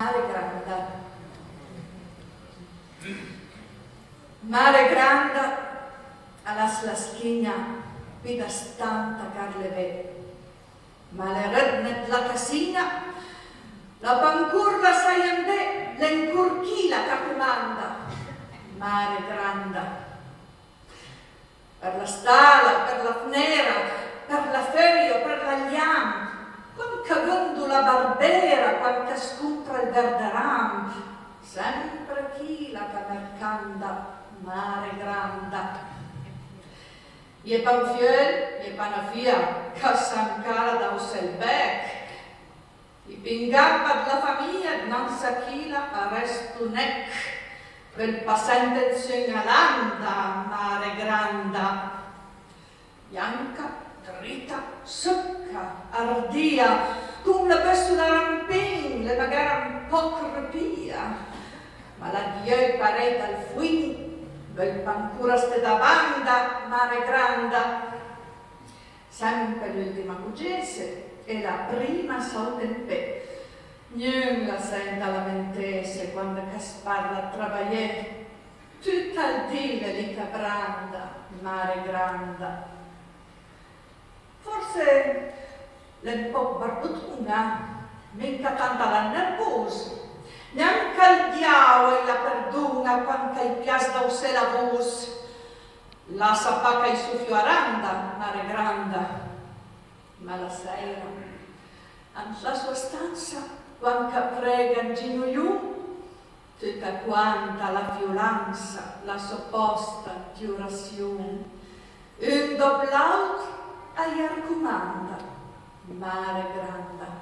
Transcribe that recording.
Mare granda, alas la schigna, pida stanta carleve, ma le rednet la casina, la pancurla saiande, l'encurchila capimanda, mare granda. Per la stala, per la fnera, per la ferio, per la gliam, quanca gondula barbera, quanca scumpra il verderam, sempre chi la camercanda, mare granda. Je panfiel, je panafia, cassancara da Usselbec, i pingappa della famiglia, non sa chi la arrestu nec, quel passente segnalanda, mare granda. Bianca, dritta, secca, ardia, con la pessula rampin, le magari un po' crepia, ma la dieu parei dal fuin, bel pancura ste da banda, mare granda. Sempre l'ultima cugese e la prima sautempè. Nulla senta lamentese quando Casparla travagliè, tutta al dile li cabranda, mare granda. Forse l'è un po' barbutunga, mica tanta la nervosa, neanche il diavolo la perduna quanto il pias da se la voce, la sapacca il suffio aranda, mare granda. Ma la sera, la sua stanza, quanca prega in ginocchio, tutta quanta la violenza, la sopposta giurazione, un dopo l'altro agli arcomanda, mare granda.